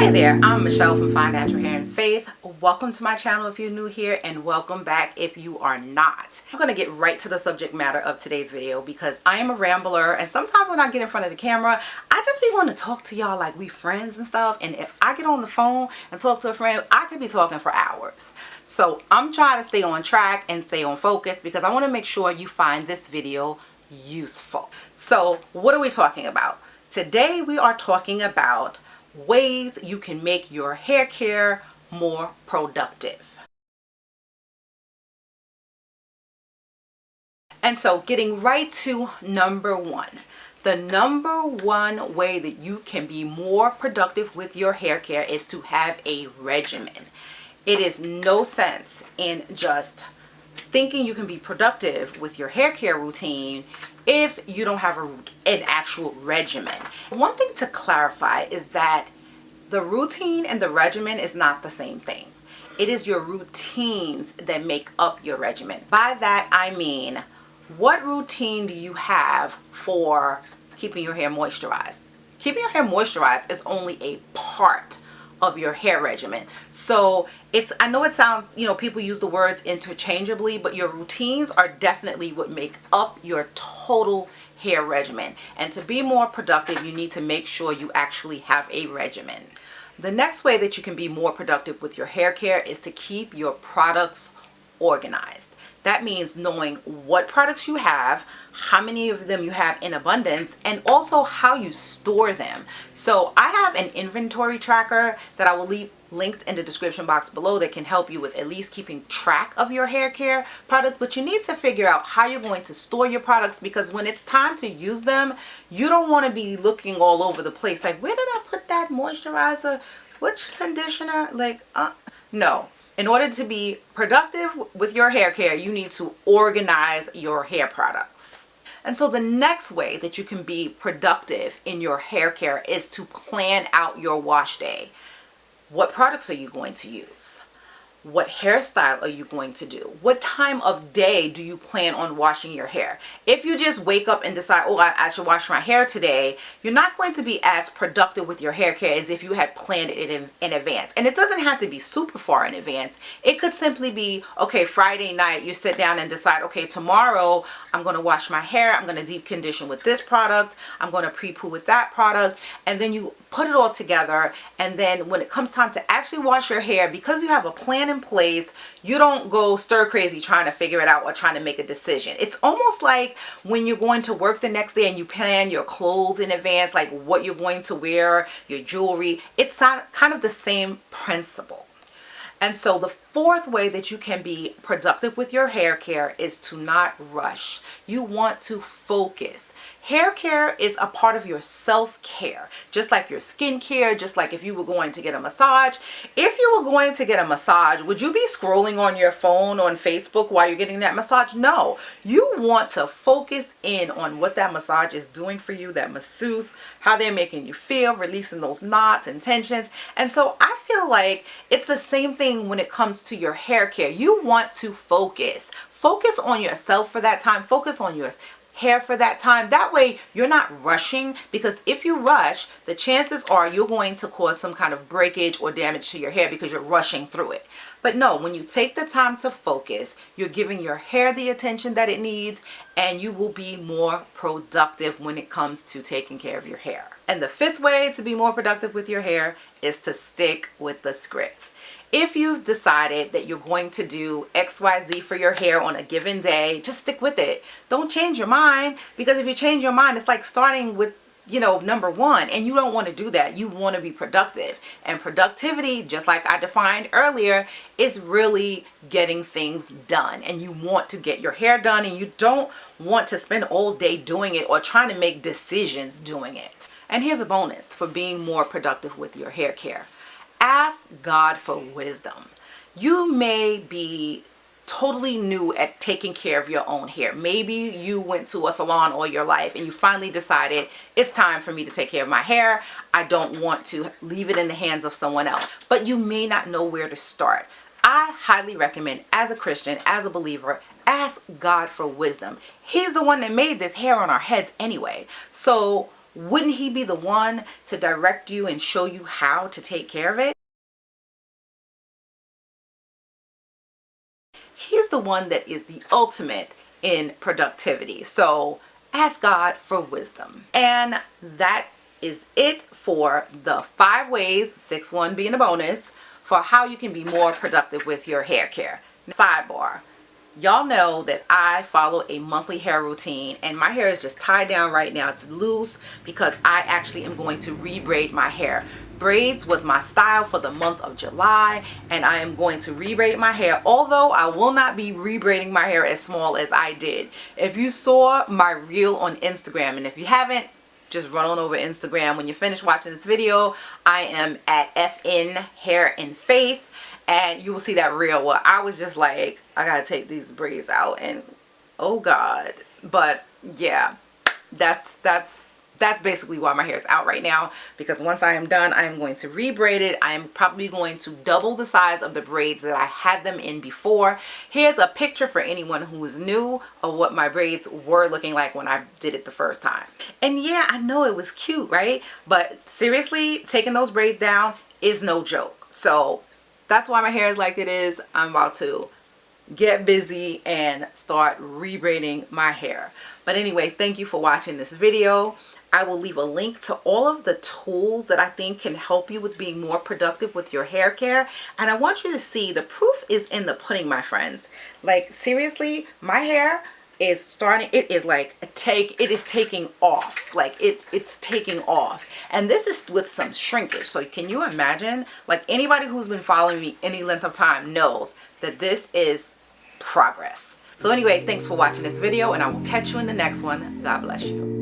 Hey there, I'm Michelle from Find Natural Hair and Faith. Welcome to my channel if you're new here, and welcome back if you are not. I'm going to get right to the subject matter of today's video because I am a rambler, and sometimes when I get in front of the camera, I just be wanting to talk to y'all like we friends and stuff. And if I get on the phone and talk to a friend, I could be talking for hours. So I'm trying to stay on track and stay on focus because I want to make sure you find this video useful. So what are we talking about? Today we are talking about ways you can make your hair care more productive. And so getting right to number one. The number one way that you can be more productive with your hair care is to have a regimen. It is no sense in just thinking you can be productive with your hair care routine if you don't have an actual regimen. One thing to clarify is that the routine and the regimen is not the same thing. It is your routines that make up your regimen. By that I mean, what routine do you have for keeping your hair moisturized? Keeping your hair moisturized is only a part of your hair regimen. So I know it sounds, people use the words interchangeably, but your routines are definitely what make up your total hair regimen. And to be more productive, you need to make sure you actually have a regimen. The next way that you can be more productive with your hair care is to keep your products organized. That means knowing what products you have, how many of them you have in abundance, and also how you store them. So I have an inventory tracker that I will leave linked in the description box below that can help you with at least keeping track of your hair care products. But you need to figure out how you're going to store your products, because when it's time to use them, you don't want to be looking all over the place like, where did I put that moisturizer? Which conditioner? No. In order to be productive with your hair care, you need to organize your hair products. And so the next way that you can be productive in your hair care is to plan out your wash day. What products are you going to use? What hairstyle are you going to do? What time of day do you plan on washing your hair? If you just wake up and decide, oh, I should wash my hair today, you're not going to be as productive with your hair care as if you had planned it in advance. And it doesn't have to be super far in advance. It could simply be, okay, Friday night, you sit down and decide, okay, tomorrow I'm going to wash my hair. I'm going to deep condition with this product. I'm going to pre-poo with that product. And then you put it all together. And then when it comes time to actually wash your hair, because you have a plan in place, you don't go stir crazy trying to figure it out or trying to make a decision. It's almost like when you're going to work the next day and you plan your clothes in advance, like what you're going to wear, your jewelry. It's kind of the same principle. And so the fourth way that you can be productive with your hair care is to not rush. You want to focus. Hair care is a part of your self-care, just like your skincare, just like if you were going to get a massage. If you were going to get a massage, would you be scrolling on your phone on Facebook while you're getting that massage? No. You want to focus in on what that massage is doing for you, that masseuse, how they're making you feel, releasing those knots and tensions. And so I feel like it's the same thing when it comes to your hair care. You want to focus. Focus on yourself for that time. Focus on your hair for that time. That way you're not rushing, because if you rush, the chances are you're going to cause some kind of breakage or damage to your hair because you're rushing through it. But no, when you take the time to focus, you're giving your hair the attention that it needs, and you will be more productive when it comes to taking care of your hair. And the fifth way to be more productive with your hair is to stick with the script. If you've decided that you're going to do XYZ for your hair on a given day, just stick with it. Don't change your mind, because if you change your mind, it's like starting with, number one, and you don't want to do that. You want to be productive. And productivity, just like I defined earlier, is really getting things done. And you want to get your hair done, and you don't want to spend all day doing it or trying to make decisions doing it. And here's a bonus for being more productive with your hair care. Ask God for wisdom. You may be totally new at taking care of your own hair. Maybe you went to a salon all your life and you finally decided it's time for me to take care of my hair. I don't want to leave it in the hands of someone else. But you may not know where to start. I highly recommend, as a Christian, as a believer, ask God for wisdom. He's the one that made this hair on our heads anyway. So wouldn't he be the one to direct you and show you how to take care of it? He's the one that is the ultimate in productivity. So ask God for wisdom. And that is it for the 5 ways, 6th one being a bonus, for how you can be more productive with your hair care. Sidebar. Y'all know that I follow a monthly hair routine, and my hair is just tied down right now. It's loose because I actually am going to rebraid my hair. Braids was my style for the month of July, and I am going to rebraid my hair, although I will not be rebraiding my hair as small as I did. If you saw my reel on Instagram, and if you haven't, just run on over Instagram. When you finish watching this video, I am at FN Hair and Faith, and you will see that reel where I was just like, I gotta take these braids out, and oh God. But yeah, that's basically why my hair is out right now, because once I am done, I am going to rebraid it. I am probably going to double the size of the braids that I had them in before. Here's a picture for anyone who is new of what my braids were looking like when I did it the first time. And yeah, I know it was cute, right? But seriously, taking those braids down is no joke. So that's why my hair is like it is. I'm about to get busy and start rebraiding my hair. But anyway, thank you for watching this video. I will leave a link to all of the tools that I think can help you with being more productive with your hair care. And I want you to see, the proof is in the pudding, my friends. Like seriously, my hair is starting, it is taking off. Like it's taking off. And this is with some shrinkage. So can you imagine? Like anybody who's been following me any length of time knows that this is progress. So anyway, thanks for watching this video, and I will catch you in the next one. God bless you.